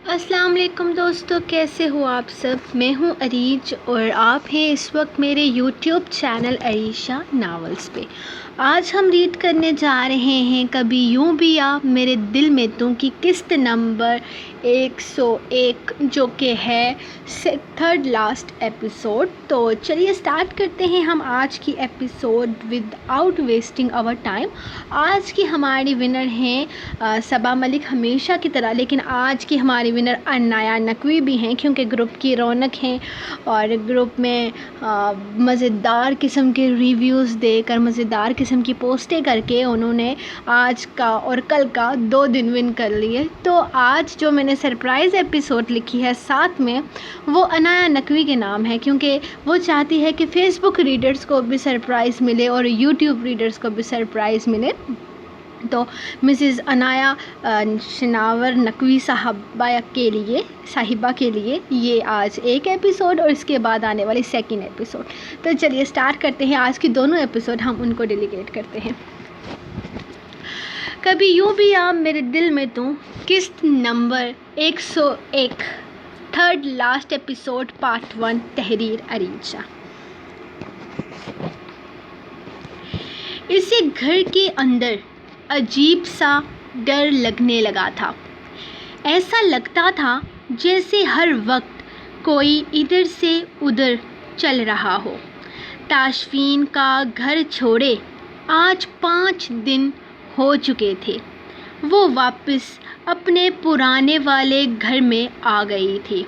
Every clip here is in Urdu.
السلام علیکم دوستو، کیسے ہو آپ سب؟ میں ہوں عریج اور آپ ہیں اس وقت میرے یوٹیوب چینل عریشہ ناولز پہ۔ آج ہم ریڈ کرنے جا رہے ہیں کبھی یوں بھی آ میرے دل میں تم کی قسط نمبر 101، جو کہ ہے تھرڈ لاسٹ ایپیسوڈ۔ تو چلیے سٹارٹ کرتے ہیں ہم آج کی episode without wasting our time. آج کی ہماری ونر ہیں صبا ملک ہمیشہ کی طرح، لیکن آج کی ہماری ونر عنایا نقوی بھی ہیں، کیونکہ گروپ کی رونق ہیں اور گروپ میں مزیدار قسم کے ریویوز دے کر، مزیدار قسم کی پوسٹیں کر کے انہوں نے آج کا اور کل کا 2 دن ون کر لیے۔ تو آج جو میں نے سرپرائز ایپیسوڈ لکھی ہے ساتھ میں، وہ عنایا نقوی کے نام ہے، کیونکہ وہ چاہتی ہے کہ فیس بک ریڈرز کو بھی سرپرائز ملے اور یوٹیوب ریڈرز کو بھی سرپرائز ملے۔ تو مسز عنایا شناور نقوی صاحبہ کے لیے یہ آج ایک ایپیسوڈ اور اس کے بعد آنے والی سیکنڈ ایپیسوڈ۔ تو چلیے سٹارٹ کرتے ہیں آج کی دونوں ایپیسوڈ، ہم ان کو ڈیلیگیٹ کرتے ہیں۔ کبھی یوں بھی آ میرے دل میں تو، قسط number 101، third last episode, part 1، تحریر عریشہ۔ اسے گھر کے اندر عجیب سا ڈر لگنے لگا تھا۔ ایسا لگتا تھا جیسے ہر وقت کوئی ادھر سے ادھر چل رہا ہو۔ تاشفین کا گھر چھوڑے آج 5 دن ہو چکے تھے۔ وہ واپس اپنے پرانے والے گھر میں آ گئی تھی۔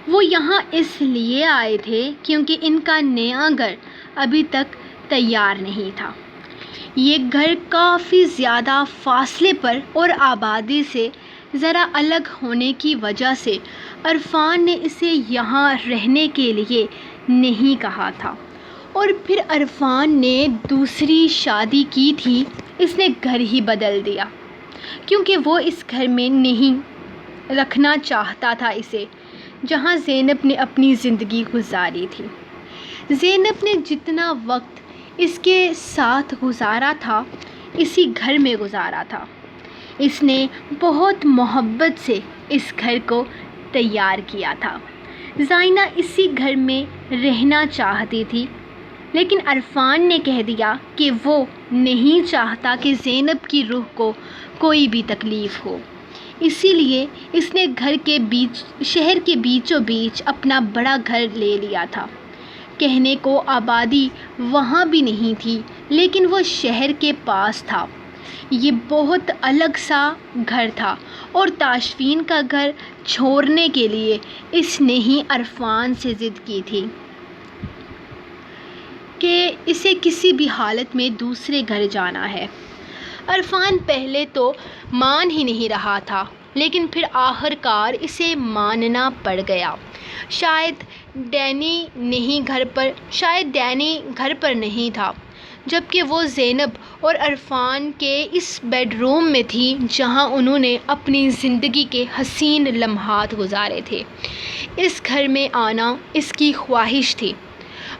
وہ یہاں اس لیے آئے تھے کیونکہ ان کا نیا گھر ابھی تک تیار نہیں تھا۔ یہ گھر کافی زیادہ فاصلے پر اور آبادی سے ذرا الگ ہونے کی وجہ سے عرفان نے اسے یہاں رہنے کے لیے نہیں کہا تھا، اور پھر عرفان نے دوسری شادی کی تھی، اس نے گھر ہی بدل دیا کیونکہ وہ اس گھر میں نہیں رکھنا چاہتا تھا اسے، جہاں زینب نے اپنی زندگی گزاری تھی۔ زینب نے جتنا وقت اس کے ساتھ گزارا تھا، اسی گھر میں گزارا تھا۔ اس نے بہت محبت سے اس گھر کو تیار کیا تھا۔ زائنہ اسی گھر میں رہنا چاہتی تھی، لیکن عرفان نے کہہ دیا کہ وہ نہیں چاہتا کہ زینب کی روح کو کوئی بھی تکلیف ہو، اسی لیے اس نے شہر کے بیچوں بیچ اپنا بڑا گھر لے لیا تھا۔ کہنے کو آبادی وہاں بھی نہیں تھی، لیکن وہ شہر کے پاس تھا۔ یہ بہت الگ سا گھر تھا، اور تاشفین کا گھر چھوڑنے کے لیے اس نے ہی عرفان سے ضد کی تھی کہ اسے کسی بھی حالت میں دوسرے گھر جانا ہے۔ عرفان پہلے تو مان ہی نہیں رہا تھا، لیکن پھر آخر کار اسے ماننا پڑ گیا۔ شاید ڈینی گھر پر نہیں تھا، جبکہ وہ زینب اور عرفان کے اس بیڈ روم میں تھی جہاں انہوں نے اپنی زندگی کے حسین لمحات گزارے تھے۔ اس گھر میں آنا اس کی خواہش تھی،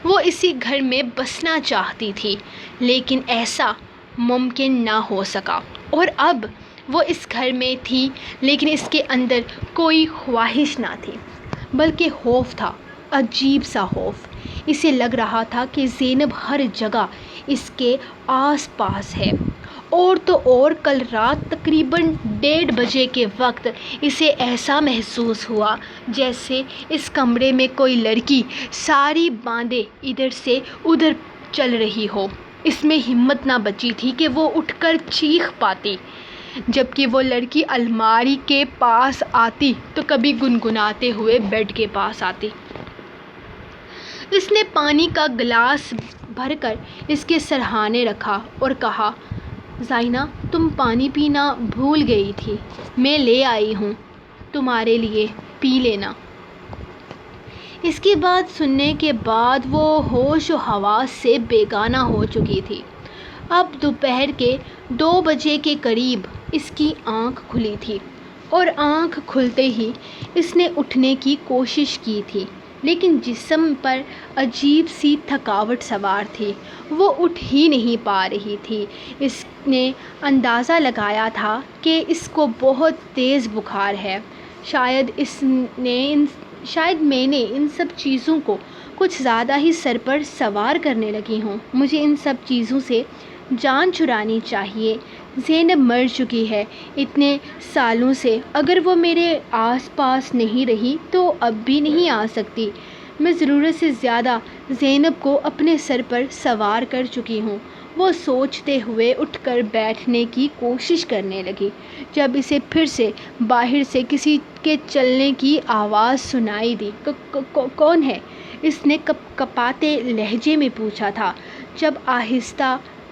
وہ اسی گھر میں بسنا چاہتی تھی، لیکن ایسا ممکن نہ ہو سکا، اور اب وہ اس گھر میں تھی لیکن اس کے اندر کوئی خواہش نہ تھی، بلکہ خوف تھا، عجیب سا خوف۔ اسے لگ رہا تھا کہ زینب ہر جگہ اس کے آس پاس ہے، اور تو اور کل رات تقریباً 1:30 بجے کے وقت اسے ایسا محسوس ہوا جیسے اس کمرے میں کوئی لڑکی ساری باندھے ادھر سے ادھر چل رہی ہو۔ اس میں ہمت نہ بچی تھی کہ وہ اٹھ کر چیخ پاتی، جبکہ وہ لڑکی الماری کے پاس آتی تو کبھی گنگناتے ہوئے بیڈ کے پاس آتی۔ اس نے پانی کا گلاس بھر کر اس کے سرہانے رکھا اور کہا، زائنہ تم پانی پینا بھول گئی تھی، میں لے آئی ہوں تمہارے لیے، پی لینا۔ اس کی بات سننے کے بعد وہ ہوش و حواس سے بیگانہ ہو چکی تھی۔ اب دوپہر کے 2 بجے کے قریب اس کی آنکھ کھلی تھی، اور آنکھ کھلتے ہی اس نے اٹھنے کی کوشش کی تھی، لیکن جسم پر عجیب سی تھکاوٹ سوار تھی، وہ اٹھ ہی نہیں پا رہی تھی۔ اس نے اندازہ لگایا تھا کہ اس کو بہت تیز بخار ہے، شاید میں نے ان سب چیزوں کو کچھ زیادہ ہی سر پر سوار کرنے لگی ہوں۔ مجھے ان سب چیزوں سے جان چھڑانی چاہیے۔ زینب مر چکی ہے اتنے سالوں سے، اگر وہ میرے آس پاس نہیں رہی تو اب بھی نہیں آ سکتی۔ میں ضرورت سے زیادہ زینب کو اپنے سر پر سوار کر چکی ہوں۔ وہ سوچتے ہوئے اٹھ کر بیٹھنے کی کوشش کرنے لگی جب اسے پھر سے باہر سے کسی کے چلنے کی آواز سنائی دی۔ کون ہے؟ اس نے کپاتے لہجے میں پوچھا تھا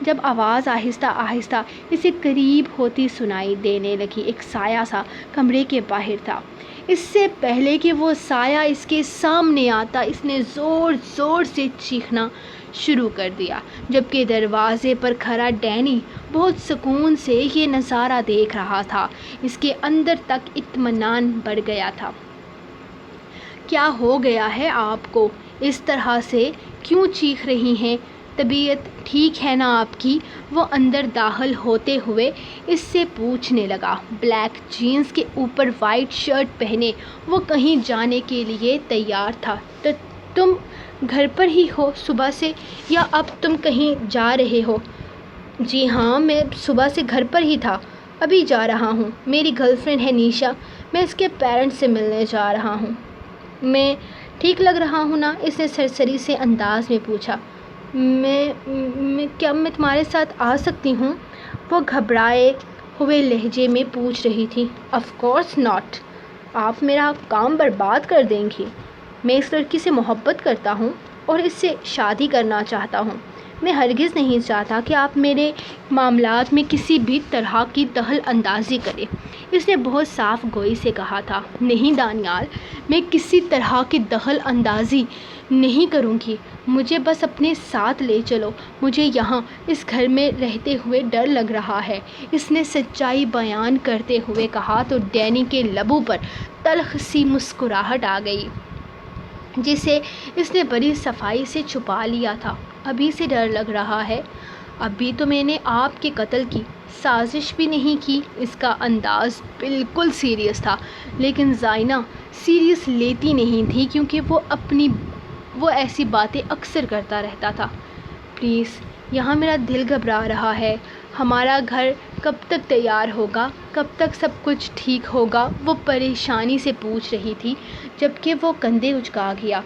جب آواز آہستہ آہستہ اسے قریب ہوتی سنائی دینے لگی۔ ایک سایہ سا کمرے کے باہر تھا۔ اس سے پہلے کہ وہ سایہ اس کے سامنے آتا، اس نے زور زور سے چیخنا شروع کر دیا، جبکہ دروازے پر کھڑا ڈینی بہت سکون سے یہ نظارہ دیکھ رہا تھا۔ اس کے اندر تک اطمینان بڑھ گیا تھا۔ کیا ہو گیا ہے آپ کو؟ اس طرح سے کیوں چیخ رہی ہیں؟ طبیعت ٹھیک ہے نا آپ کی؟ وہ اندر داخل ہوتے ہوئے اس سے پوچھنے لگا۔ بلیک جینز کے اوپر وائٹ شرٹ پہنے وہ کہیں جانے کے لیے تیار تھا۔ تم گھر پر ہی ہو صبح سے، یا اب تم کہیں جا رہے ہو؟ جی ہاں، میں صبح سے گھر پر ہی تھا، ابھی جا رہا ہوں۔ میری گرل فرینڈ ہے نیشا، میں اس کے پیرنٹس سے ملنے جا رہا ہوں۔ میں ٹھیک لگ رہا ہوں نا؟ اس نے سرسری سے انداز میں پوچھا۔ کیا میں تمہارے ساتھ آ سکتی ہوں؟ وہ گھبرائے ہوئے لہجے میں پوچھ رہی تھی۔ آف کورس ناٹ، آپ میرا کام برباد کر دیں گی۔ میں اس لڑکی سے محبت کرتا ہوں اور اس سے شادی کرنا چاہتا ہوں۔ میں ہرگز نہیں چاہتا کہ آپ میرے معاملات میں کسی بھی طرح کی دخل اندازی کریں۔ اس نے بہت صاف گوئی سے کہا تھا۔ نہیں دانیال، میں کسی طرح کی دخل اندازی نہیں کروں گی، مجھے بس اپنے ساتھ لے چلو۔ مجھے یہاں اس گھر میں رہتے ہوئے ڈر لگ رہا ہے۔ اس نے سچائی بیان کرتے ہوئے کہا تو ڈینی کے لبوں پر تلخ سی مسکراہٹ آ گئی، جسے اس نے بڑی صفائی سے چھپا لیا تھا۔ ابھی سے ڈر لگ رہا ہے؟ ابھی تو میں نے آپ کے قتل کی سازش بھی نہیں کی۔ اس کا انداز بالکل سیریس تھا، لیکن زائنہ سیریس لیتی نہیں تھی کیونکہ وہ ایسی باتیں اکثر کرتا رہتا تھا۔ پلیز، یہاں میرا دل گھبرا رہا ہے۔ ہمارا گھر کب تک تیار ہوگا؟ کب تک سب کچھ ٹھیک ہوگا؟ وہ پریشانی سے پوچھ رہی تھی، جبکہ وہ کندھے اچکا گیا۔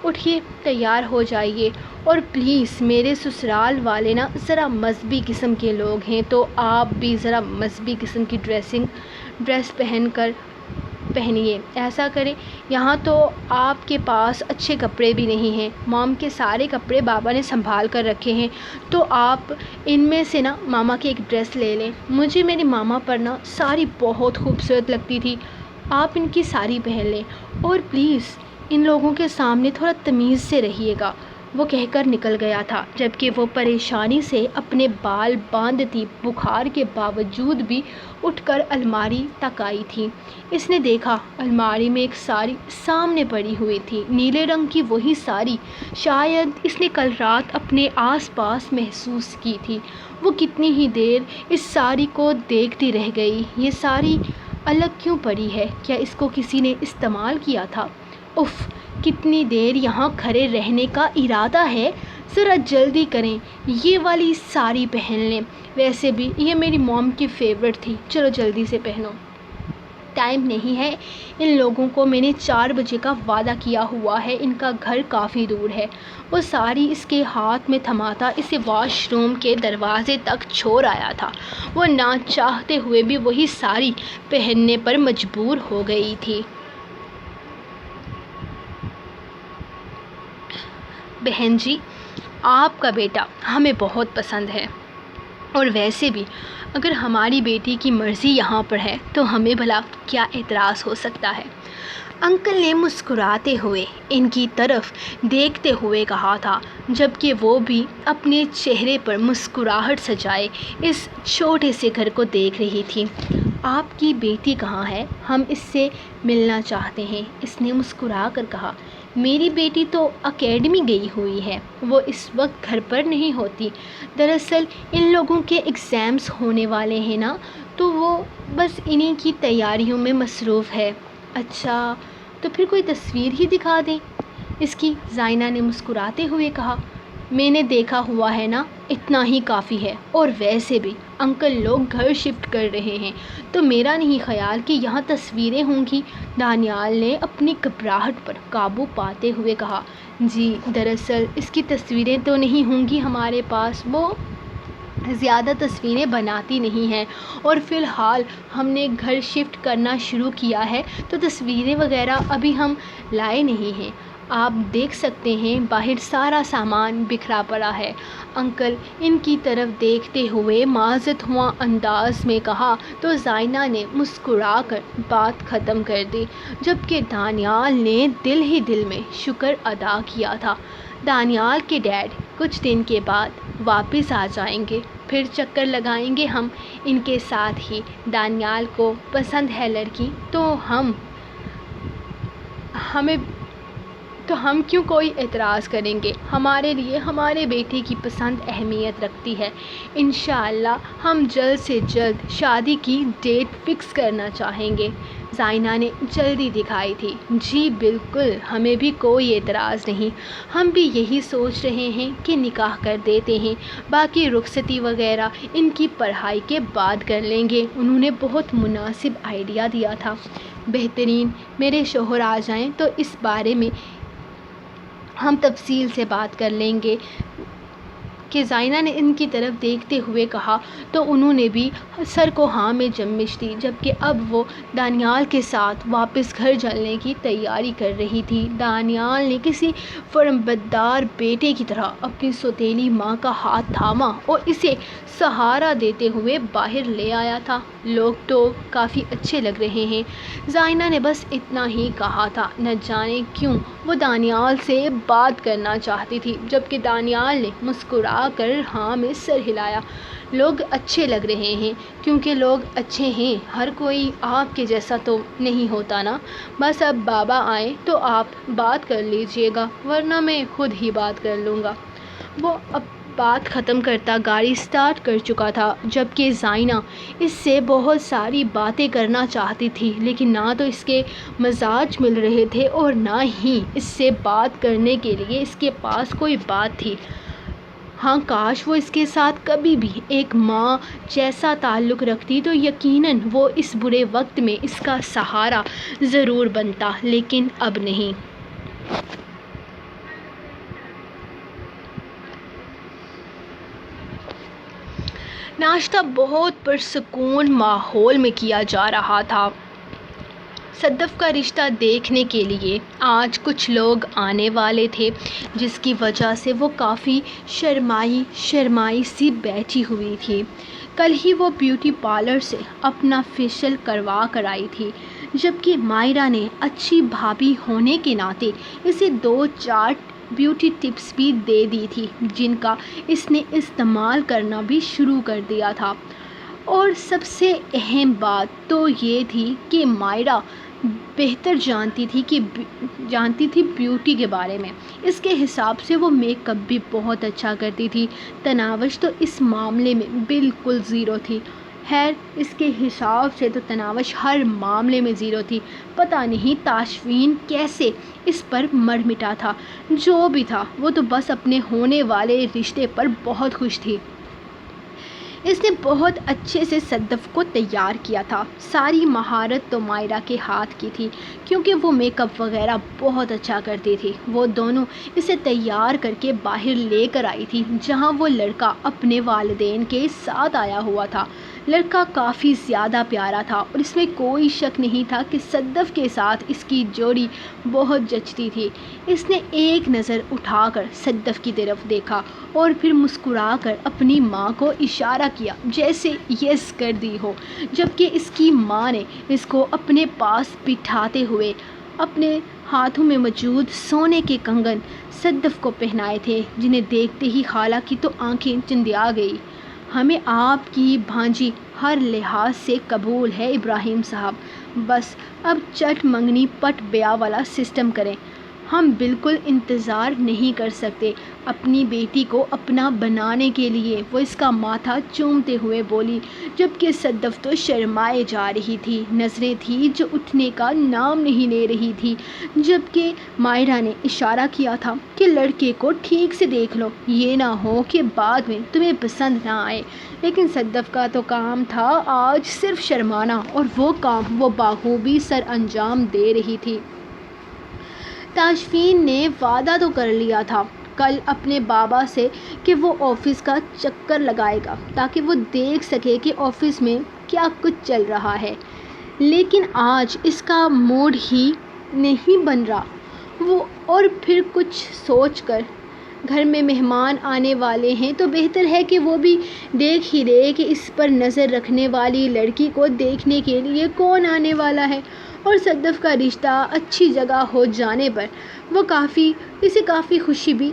اٹھیے، تیار ہو جائیے، اور پلیز میرے سسرال والے نا ذرا مذہبی قسم کے لوگ ہیں، تو آپ بھی ذرا مذہبی قسم کی ڈریس پہنیے۔ ایسا کریں، یہاں تو آپ کے پاس اچھے کپڑے بھی نہیں ہیں، مام کے سارے کپڑے بابا نے سنبھال کر رکھے ہیں، تو آپ ان میں سے نا ماما کی ایک ڈریس لے لیں۔ مجھے میری ماما پر نا ساری بہت خوبصورت لگتی تھی، آپ ان کی ساری پہن لیں، اور پلیز ان لوگوں کے سامنے تھوڑا تمیز سے رہیے گا۔ وہ کہہ کر نکل گیا تھا، جبکہ وہ پریشانی سے اپنے بال باندھتی بخار کے باوجود بھی اٹھ کر الماری تک آئی تھی۔ اس نے دیکھا الماری میں ایک ساری سامنے پڑی ہوئی تھی، نیلے رنگ کی وہی ساری شاید اس نے کل رات اپنے آس پاس محسوس کی تھی۔ وہ کتنی ہی دیر اس ساری کو دیکھتی رہ گئی۔ یہ ساری الگ کیوں پڑی ہے؟ کیا اس کو کسی نے استعمال کیا تھا؟ اف، کتنی دیر یہاں کھڑے رہنے کا ارادہ ہے؟ ذرا جلدی کریں، یہ والی ساری پہن لیں، ویسے بھی یہ میری موم کی فیورٹ تھی، چلو جلدی سے پہنو۔ ٹائم نہیں ہے ان لوگوں کو، میں نے 4 بجے کا وعدہ کیا ہوا ہے، ان کا گھر کافی دور ہے۔ وہ ساری اس کے ہاتھ میں تھماتا اسے واش روم کے دروازے تک چھوڑ آیا تھا۔ وہ نہ چاہتے ہوئے بھی وہی ساری پہننے پر مجبور ہو گئی تھی۔ بہن جی، آپ کا بیٹا ہمیں بہت پسند ہے، اور ویسے بھی اگر ہماری بیٹی کی مرضی یہاں پر ہے تو ہمیں بھلا کیا اعتراض ہو سکتا ہے؟ انکل نے مسکراتے ہوئے ان کی طرف دیکھتے ہوئے کہا تھا، جبکہ وہ بھی اپنے چہرے پر مسکراہٹ سجائے اس چھوٹے سے گھر کو دیکھ رہی تھی۔ آپ کی بیٹی کہاں ہے؟ ہم اس سے ملنا چاہتے ہیں، اس نے مسکرا کر کہا۔ میری بیٹی تو اکیڈمی گئی ہوئی ہے، وہ اس وقت گھر پر نہیں ہوتی۔ دراصل ان لوگوں کے ایگزامز ہونے والے ہیں نا، تو وہ بس انہی کی تیاریوں میں مصروف ہے۔ اچھا، تو پھر کوئی تصویر ہی دکھا دیں، اس کی زائنہ نے مسکراتے ہوئے کہا۔ میں نے دیکھا ہوا ہے نا، اتنا ہی کافی ہے، اور ویسے بھی انکل لوگ گھر شفٹ کر رہے ہیں تو میرا نہیں خیال کہ یہاں تصویریں ہوں گی، دانیال نے اپنی گھبراہٹ پر قابو پاتے ہوئے کہا۔ جی دراصل اس کی تصویریں تو نہیں ہوں گی ہمارے پاس، وہ زیادہ تصویریں بناتی نہیں ہیں، اور فی الحال ہم نے گھر شفٹ کرنا شروع کیا ہے تو تصویریں وغیرہ ابھی ہم لائے نہیں ہیں۔ آپ دیکھ سکتے ہیں باہر سارا سامان بکھرا پڑا ہے، انکل ان کی طرف دیکھتے ہوئے معذرت ہوا انداز میں کہا تو زائنہ نے مسکرا کر بات ختم کر دی، جبکہ دانیال نے دل ہی دل میں شکر ادا کیا تھا۔ دانیال کے ڈیڈ کچھ دن کے بعد واپس آ جائیں گے، پھر چکر لگائیں گے ہم ان کے ساتھ ہی۔ دانیال کو پسند ہے لڑکی تو ہم کیوں کوئی اعتراض کریں گے، ہمارے لیے ہمارے بیٹے کی پسند اہمیت رکھتی ہے۔ انشاءاللہ ہم جلد سے جلد شادی کی ڈیٹ فکس کرنا چاہیں گے۔ زائنہ نے جلدی دکھائی تھی۔ جی بالکل، ہمیں بھی کوئی اعتراض نہیں، ہم بھی یہی سوچ رہے ہیں کہ نکاح کر دیتے ہیں، باقی رخصتی وغیرہ ان کی پڑھائی کے بعد کر لیں گے۔ انہوں نے بہت مناسب آئیڈیا دیا تھا۔ بہترین، میرے شوہر آ جائیں تو اس بارے میں ہم تفصیل سے بات کر لیں گے، کہ زائنہ نے ان کی طرف دیکھتے ہوئے کہا تو انہوں نے بھی سر کو ہاں میں جمش دی، جبکہ اب وہ دانیال کے ساتھ واپس گھر چلنے کی تیاری کر رہی تھی۔ دانیال نے کسی فرمانبردار بیٹے کی طرح اپنی سوتیلی ماں کا ہاتھ تھاما اور اسے سہارا دیتے ہوئے باہر لے آیا تھا۔ لوگ تو کافی اچھے لگ رہے ہیں، زائنہ نے بس اتنا ہی کہا تھا۔ نہ جانے کیوں وہ دانیال سے بات کرنا چاہتی تھی، جبکہ دانیال نے مسکرا کر ہاں میں سر ہلایا۔ لوگ اچھے لگ رہے ہیں کیونکہ لوگ اچھے ہیں، ہر کوئی آپ کے جیسا تو نہیں ہوتا نا۔ بس اب بابا آئیں تو آپ بات کر لیجئے گا، ورنہ میں خود ہی بات کر لوں گا۔ وہ اب بات ختم کرتا گاڑی سٹارٹ کر چکا تھا، جبکہ زائنہ اس سے بہت ساری باتیں کرنا چاہتی تھی، لیکن نہ تو اس کے مزاج مل رہے تھے اور نہ ہی اس سے بات کرنے کے لیے اس کے پاس کوئی بات تھی۔ ہاں کاش وہ اس کے ساتھ کبھی بھی ایک ماں جیسا تعلق رکھتی تو یقیناً وہ اس برے وقت میں اس کا سہارا ضرور بنتا، لیکن اب نہیں۔ ناشتہ بہت پرسکون ماحول میں کیا جا رہا تھا۔ صدف کا رشتہ دیکھنے کے لیے آج کچھ لوگ آنے والے تھے، جس کی وجہ سے وہ کافی شرمائی سی بیٹھی ہوئی تھی۔ کل ہی وہ بیوٹی پارلر سے اپنا فیشل کروا کر آئی تھی، جبکہ مائرہ نے اچھی بھابھی ہونے کے ناطے اسے 2-4 بیوٹی ٹپس بھی دے دی تھی، جن کا اس نے استعمال کرنا بھی شروع کر دیا تھا۔ اور سب سے اہم بات تو یہ تھی کہ مائرہ بہتر جانتی تھی بیوٹی کے بارے میں، اس کے حساب سے وہ میک اپ بھی بہت اچھا کرتی تھی۔ تناوش تو اس معاملے میں بالکل زیرو تھی۔ خیر اس کے حساب سے تو تناوش ہر معاملے میں زیرو تھی، پتہ نہیں تاشفین کیسے اس پر مر مٹا تھا۔ جو بھی تھا وہ تو بس اپنے ہونے والے رشتے پر بہت خوش تھی۔ اس نے بہت اچھے سے صدف کو تیار کیا تھا۔ ساری مہارت تو مائرہ کے ہاتھ کی تھی، کیونکہ وہ میک اپ وغیرہ بہت اچھا کرتی تھی۔ وہ دونوں اسے تیار کر کے باہر لے کر آئی تھی، جہاں وہ لڑکا اپنے والدین کے ساتھ آیا ہوا تھا۔ لڑکا کافی زیادہ پیارا تھا اور اس میں کوئی شک نہیں تھا کہ صدف کے ساتھ اس کی جوڑی بہت جچتی تھی۔ اس نے ایک نظر اٹھا کر صدف کی طرف دیکھا اور پھر مسکرا کر اپنی ماں کو اشارہ کیا جیسے یس کر دی ہو، جبکہ اس کی ماں نے اس کو اپنے پاس بٹھاتے ہوئے اپنے ہاتھوں میں موجود سونے کے کنگن صدف کو پہنائے تھے، جنہیں دیکھتے ہی خالہ کی تو آنکھیں چندیا گئی۔ ہمیں آپ کی بھانجی ہر لحاظ سے قبول ہے ابراہیم صاحب، بس اب چٹ منگنی پٹ بیاہ والا سسٹم کریں۔ ہم بالکل انتظار نہیں کر سکتے اپنی بیٹی کو اپنا بنانے کے لیے، وہ اس کا ماتھا چومتے ہوئے بولی، جبکہ صدف تو شرمائے جا رہی تھی، نظریں تھیں جو اٹھنے کا نام نہیں لے رہی تھی، جبکہ مائرہ نے اشارہ کیا تھا کہ لڑکے کو ٹھیک سے دیکھ لو، یہ نہ ہو کہ بعد میں تمہیں پسند نہ آئے، لیکن صدف کا تو کام تھا آج صرف شرمانا، اور وہ کام وہ بخوبی سر انجام دے رہی تھی۔ تاشفین نے وعدہ تو کر لیا تھا کل اپنے بابا سے کہ وہ آفس کا چکر لگائے گا تاکہ وہ دیکھ سکے کہ آفس میں کیا کچھ چل رہا ہے، لیکن آج اس کا موڈ ہی نہیں بن رہا۔ وہ اور پھر کچھ سوچ کر، گھر میں مہمان آنے والے ہیں تو بہتر ہے کہ وہ بھی دیکھ ہی لے کہ اس پر نظر رکھنے والی لڑکی کو دیکھنے کے لیے کون آنے والا ہے، اور صدف کا رشتہ اچھی جگہ ہو جانے پر اسے کافی خوشی بھی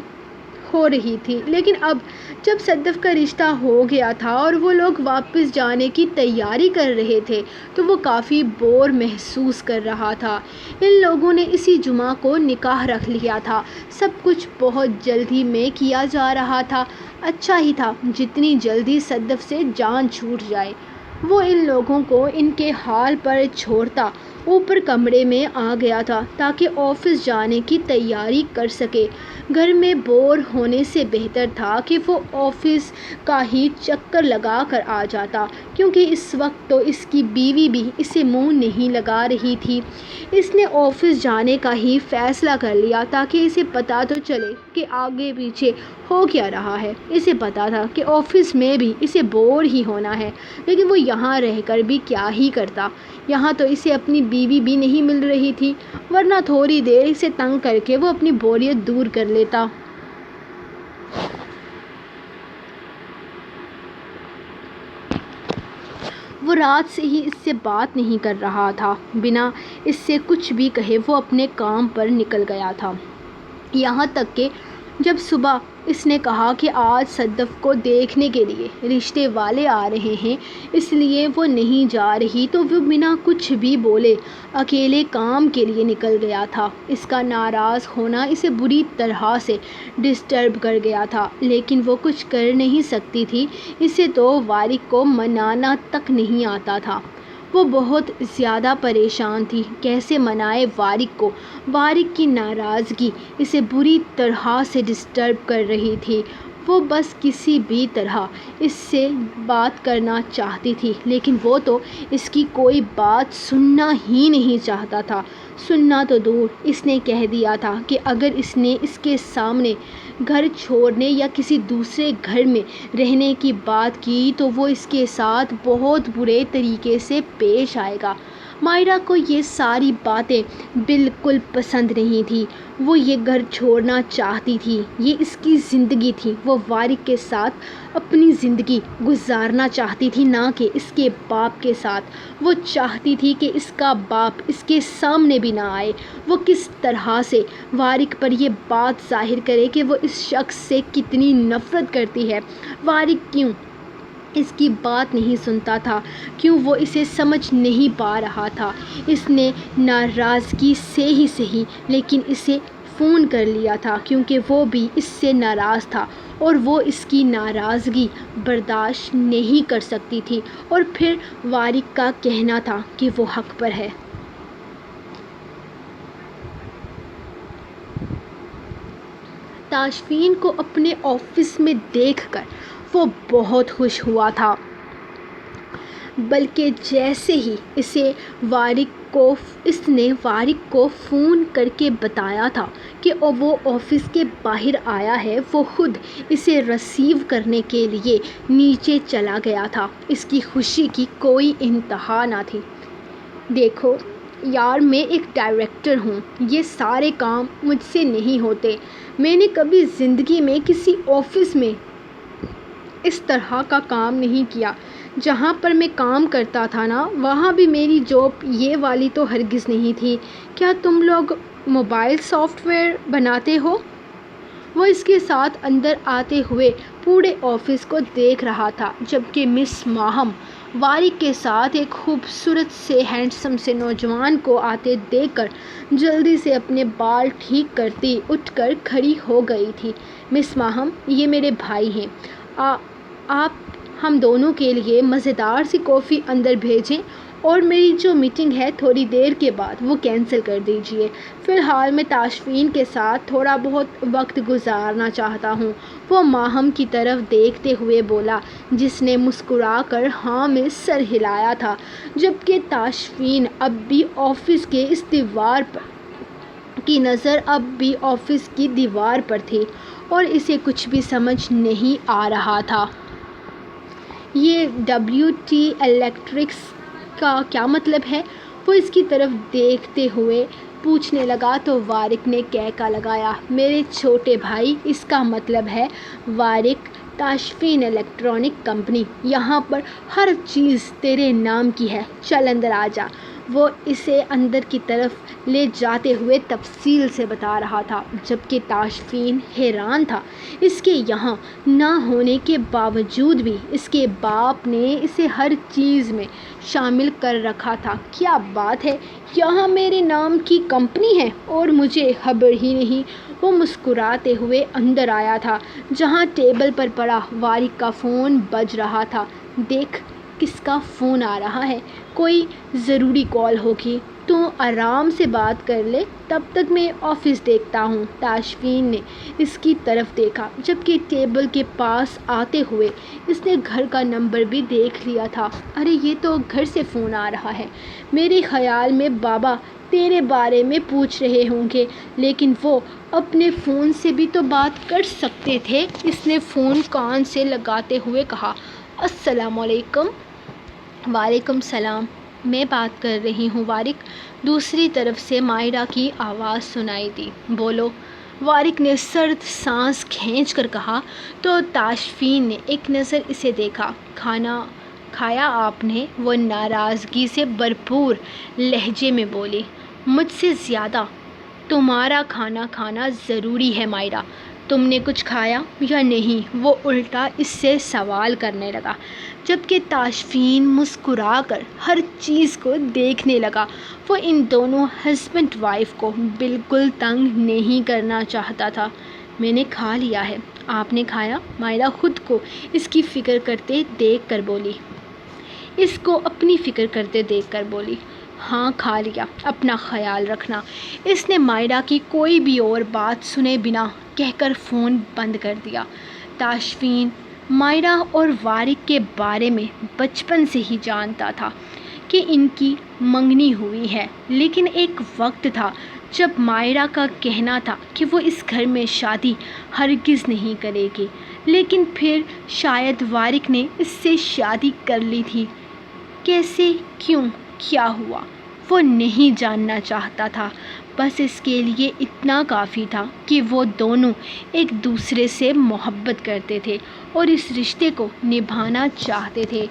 ہو رہی تھی، لیکن اب جب صدف کا رشتہ ہو گیا تھا اور وہ لوگ واپس جانے کی تیاری کر رہے تھے تو وہ کافی بور محسوس کر رہا تھا۔ ان لوگوں نے اسی جمعہ کو نکاح رکھ لیا تھا، سب کچھ بہت جلدی میں کیا جا رہا تھا، اچھا ہی تھا جتنی جلدی صدف سے جان چھوٹ جائے۔ وہ ان لوگوں کو ان کے حال پر چھوڑتا اوپر کمرے میں آ گیا تھا تاکہ آفس جانے کی تیاری کر سکے۔ گھر میں بور ہونے سے بہتر تھا کہ وہ آفس کا ہی چکر لگا کر آ جاتا، کیونکہ اس وقت تو اس کی بیوی بھی اسے منہ نہیں لگا رہی تھی۔ اس نے آفس جانے کا ہی فیصلہ کر لیا تاکہ اسے پتہ تو چلے کہ آگے پیچھے ہو کیا رہا ہے۔ اسے پتہ تھا کہ آفس میں بھی اسے بور ہی ہونا ہے، لیکن وہ یہاں رہ کر بھی کیا ہی کرتا، یہاں تو اسے اپنی بیوی بھی نہیں مل رہی تھی، ورنہ تھوڑی دیر اسے تنگ کر کے وہ اپنی بوریت دور کر لیتا۔ وہ رات سے ہی اس سے بات نہیں کر رہا تھا، بنا اس سے کچھ بھی کہے وہ اپنے کام پر نکل گیا تھا، یہاں تک کہ جب صبح اس نے کہا کہ آج صدف کو دیکھنے کے لیے رشتے والے آ رہے ہیں اس لیے وہ نہیں جا رہی تو وہ بنا کچھ بھی بولے اکیلے کام کے لیے نکل گیا تھا۔ اس کا ناراض ہونا اسے بری طرح سے ڈسٹرب کر گیا تھا، لیکن وہ کچھ کر نہیں سکتی تھی، اسے تو وارق کو منانا تک نہیں آتا تھا۔ وہ بہت زیادہ پریشان تھی، کیسے منائے وارق کو، وارق کی ناراضگی اسے بری طرح سے ڈسٹرب کر رہی تھی۔ وہ بس کسی بھی طرح اس سے بات کرنا چاہتی تھی، لیکن وہ تو اس کی کوئی بات سننا ہی نہیں چاہتا تھا۔ سننا تو دور، اس نے کہہ دیا تھا کہ اگر اس نے اس کے سامنے گھر چھوڑنے یا کسی دوسرے گھر میں رہنے کی بات کی تو وہ اس کے ساتھ بہت برے طریقے سے پیش آئے گا۔ مائرہ کو یہ ساری باتیں بالکل پسند نہیں تھیں، وہ یہ گھر چھوڑنا چاہتی تھی، یہ اس کی زندگی تھی، وہ وارق کے ساتھ اپنی زندگی گزارنا چاہتی تھی، نہ کہ اس کے باپ کے ساتھ۔ وہ چاہتی تھی کہ اس کا باپ اس کے سامنے بھی نہ آئے، وہ کس طرح سے وارق پر یہ بات ظاہر کرے کہ وہ اس شخص سے کتنی نفرت کرتی ہے۔ وارق کیوں اس کی بات نہیں سنتا تھا، کیوں وہ اسے سمجھ نہیں پا رہا تھا؟ اس نے ناراضگی سے ہی صحیح لیکن اسے فون کر لیا تھا کیونکہ وہ بھی اس سے ناراض تھا اور وہ اس کی ناراضگی برداشت نہیں کر سکتی تھی، اور پھر وارق کا کہنا تھا کہ وہ حق پر ہے۔ تاشفین کو اپنے آفس میں دیکھ کر وہ بہت خوش ہوا تھا، بلکہ جیسے ہی اس نے وارق کو فون کر کے بتایا تھا کہ وہ آفس کے باہر آیا ہے، وہ خود اسے ریسیو کرنے کے لیے نیچے چلا گیا تھا۔ اس کی خوشی کی کوئی انتہا نہ تھی۔ دیکھو یار، میں ایک ڈائریکٹر ہوں، یہ سارے کام مجھ سے نہیں ہوتے، میں نے کبھی زندگی میں کسی آفس میں اس طرح کا کام نہیں کیا، جہاں پر میں کام کرتا تھا نا وہاں بھی میری جاب یہ والی تو ہرگز نہیں تھی۔ کیا تم لوگ موبائل سافٹ ویئر بناتے ہو؟ وہ اس کے ساتھ اندر آتے ہوئے پورے آفس کو دیکھ رہا تھا، جبکہ مس ماہم وارق کے ساتھ ایک خوبصورت سے ہینڈسم سے نوجوان کو آتے دیکھ کر جلدی سے اپنے بال ٹھیک کرتی اٹھ کر کھڑی ہو گئی تھی۔ مس ماہم، یہ میرے بھائی ہیں، آپ ہم دونوں کے لیے مزیدار سی کافی اندر بھیجیں اور میری جو میٹنگ ہے تھوڑی دیر کے بعد وہ کینسل کر دیجیے۔ فی الحال میں تاشفین کے ساتھ تھوڑا بہت وقت گزارنا چاہتا ہوں، وہ ماہم کی طرف دیکھتے ہوئے بولا، جس نے مسکرا کر ہاں میں سر ہلایا تھا، جبکہ تاشفین اب بھی آفس کے اس دیوار پر کی نظر اب بھی آفس کی دیوار پر تھی اور اسے کچھ بھی سمجھ نہیں آ رہا تھا۔ یہ WT الیکٹرکس کا کیا مطلب ہے؟ وہ اس کی طرف دیکھتے ہوئے پوچھنے لگا تو وارق نے کہکا لگایا، میرے چھوٹے بھائی، اس کا مطلب ہے وارق تاشفین الیکٹرانک کمپنی۔ یہاں پر ہر چیز تیرے نام کی ہے، چل اندر آ جا۔ وہ اسے اندر کی طرف لے جاتے ہوئے تفصیل سے بتا رہا تھا، جبکہ تاشفین حیران تھا اس کے یہاں نہ ہونے کے باوجود بھی اس کے باپ نے اسے ہر چیز میں شامل کر رکھا تھا۔ کیا بات ہے، یہاں میرے نام کی کمپنی ہے اور مجھے خبر ہی نہیں۔ وہ مسکراتے ہوئے اندر آیا تھا جہاں ٹیبل پر پڑا وارق کا فون بج رہا تھا۔ دیکھ کس کا فون آ رہا ہے، کوئی ضروری کال ہوگی، تو آرام سے بات کر لے، تب تک میں آفس دیکھتا ہوں۔ تاشفین نے اس کی طرف دیکھا، جبکہ ٹیبل کے پاس آتے ہوئے اس نے گھر کا نمبر بھی دیکھ لیا تھا۔ ارے یہ تو گھر سے فون آ رہا ہے، میرے خیال میں بابا تیرے بارے میں پوچھ رہے ہوں گے، لیکن وہ اپنے فون سے بھی تو بات کر سکتے تھے۔ اس نے فون کان سے لگاتے ہوئے کہا، السلام علیکم۔ وعلیکم السلام، میں بات کر رہی ہوں وارق۔ دوسری طرف سے مائرہ کی آواز سنائی دی، بولو۔ وارق نے سرد سانس کھینچ کر کہا تو تاشفین نے ایک نظر اسے دیکھا۔ کھانا کھایا آپ نے؟ وہ ناراضگی سے بھرپور لہجے میں بولی، مجھ سے زیادہ تمہارا کھانا کھانا ضروری ہے مائرہ، تم نے کچھ کھایا یا نہیں؟ وہ الٹا اس سے سوال کرنے لگا، جبکہ تاشفین مسکرا کر ہر چیز کو دیکھنے لگا۔ وہ ان دونوں ہسبینڈ وائف کو بالکل تنگ نہیں کرنا چاہتا تھا۔ میں نے کھا لیا ہے، آپ نے کھایا؟ مائرہ خود کو اس کی فکر کرتے دیکھ کر بولی، اس کو اپنی فکر کرتے دیکھ کر بولی، ہاں کھا لیا، اپنا خیال رکھنا۔ اس نے مائرہ کی کوئی بھی اور بات سنے بنا کہہ کر فون بند کر دیا۔ تاشفین مائرہ اور وارق کے بارے میں بچپن سے ہی جانتا تھا کہ ان کی منگنی ہوئی ہے، لیکن ایک وقت تھا جب مائرہ کا کہنا تھا کہ وہ اس گھر میں شادی ہرگز نہیں کرے گی، لیکن پھر شاید وارق نے اس سے شادی کر لی تھی۔ کیسے، کیوں، کیا ہوا، وہ نہیں جاننا چاہتا تھا، بس اس کے لیے اتنا کافی تھا کہ وہ دونوں ایک دوسرے سے محبت کرتے تھے اور اس رشتے کو نبھانا چاہتے تھے۔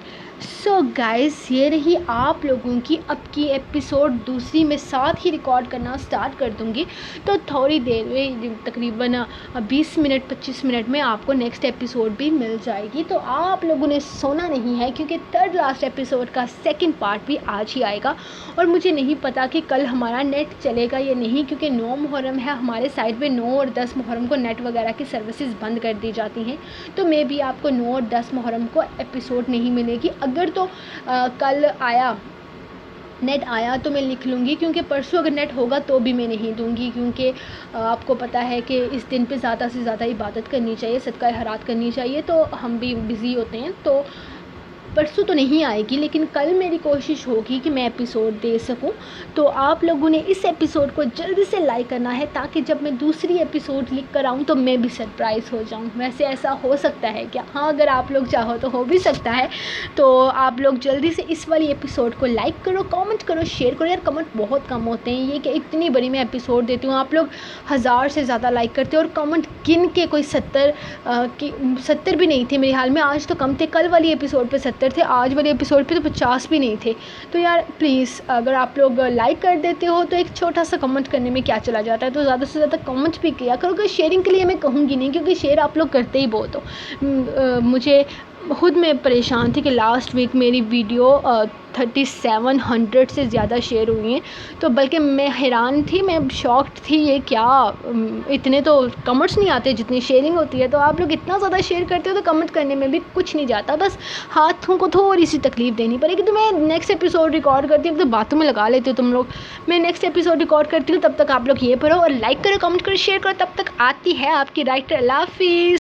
سو گائز، یہ رہی آپ لوگوں کی اب کی ایپیسوڈ دوسری۔ میں ساتھ ہی ریکارڈ کرنا سٹارٹ کر دوں گی، تو تھوڑی دیر میں تقریباً 20-25 منٹ میں آپ کو نیکسٹ ایپیسوڈ بھی مل جائے گی۔ تو آپ لوگوں نے سونا نہیں ہے، کیونکہ تھرڈ لاسٹ ایپیسوڈ کا سیکنڈ پارٹ بھی آج ہی آئے گا، اور مجھے نہیں پتا کہ کل ہمارا نیٹ چلے گا یا نہیں، کیونکہ 9 محرم ہے ہمارے سائڈ پہ، 9 اور 10 محرم کو نیٹ وغیرہ کی سروسز بند کر دی جاتی ہیں، تو میں بھی آپ کو 9 اور 10 محرم کو ایپیسوڈ نہیں ملے گی۔ اگر تو کل نیٹ آیا تو میں لکھ لوں گی، کیونکہ پرسوں اگر نیٹ ہوگا تو بھی میں نہیں دوں گی، کیونکہ آپ کو پتہ ہے کہ اس دن پہ زیادہ سے زیادہ عبادت کرنی چاہیے، صدقہ خیرات کرنی چاہیے، تو ہم بھی بزی ہوتے ہیں، تو پرسوں تو نہیں آئے گی، لیکن کل میری کوشش ہوگی کہ میں ایپیسوڈ دے سکوں۔ تو آپ لوگوں نے اس ایپیسوڈ کو جلدی سے لائک کرنا ہے، تاکہ جب میں دوسری ایپیسوڈ لکھ کر آؤں تو میں بھی سرپرائز ہو جاؤں۔ ویسے ایسا ہو سکتا ہے کیا؟ ہاں، اگر آپ لوگ چاہو تو ہو بھی سکتا ہے۔ تو آپ لوگ جلدی سے اس والی ایپیسوڈ کو لائک کرو، کامنٹ کرو، شیئر کرو۔ یار کامنٹ بہت کم ہوتے ہیں، یہ کہ اتنی بڑی میں ایپیسوڈ دیتی ہوں، آپ لوگ 1000 سے زیادہ لائک کرتے ہو، اور کامنٹ گن کے کوئی 70 بھی نہیں تھے میرے حال میں، آج تو کم تھے، کل والی ایپیسوڈ پہ 70 تھے، آج والی ایپیسوڈ پہ تو 50 بھی نہیں تھے۔ تو یار پلیز، اگر آپ لوگ لائک کر دیتے ہو تو ایک چھوٹا سا کمنٹ کرنے میں کیا چلا جاتا ہے، تو زیادہ سے زیادہ کمنٹ بھی کیا کرو، کہ شیئرنگ کے لیے میں کہوں گی نہیں، کیونکہ شیئر آپ لوگ کرتے ہی بہت ہو، مجھے خود میں پریشان تھی کہ لاسٹ ویک میری ویڈیو 3700 سے زیادہ شیئر ہوئی ہیں، تو بلکہ میں حیران تھی، میں شاکڈ تھی، یہ کیا اتنے تو کمنٹس نہیں آتے جتنی شیئرنگ ہوتی ہے. تو آپ لوگ اتنا زیادہ شیئر کرتے ہو تو کمنٹ کرنے میں بھی کچھ نہیں جاتا، بس ہاتھوں کو تھوڑی سی تکلیف دینی پڑے گی. تو میں نیکسٹ ایپیسوڈ ریکارڈ کرتی ہوں، تو باتوں میں لگا لیتے ہو تم لوگ. میں نیکسٹ ایپیسوڈ ریکارڈ کرتی ہوں، تب تک آپ لوگ یہ پڑھو اور لائک کرو، کمنٹ کرو، شیئر کرو. تب تک آتی ہے آپ کی رائٹر. اللہ حافظ.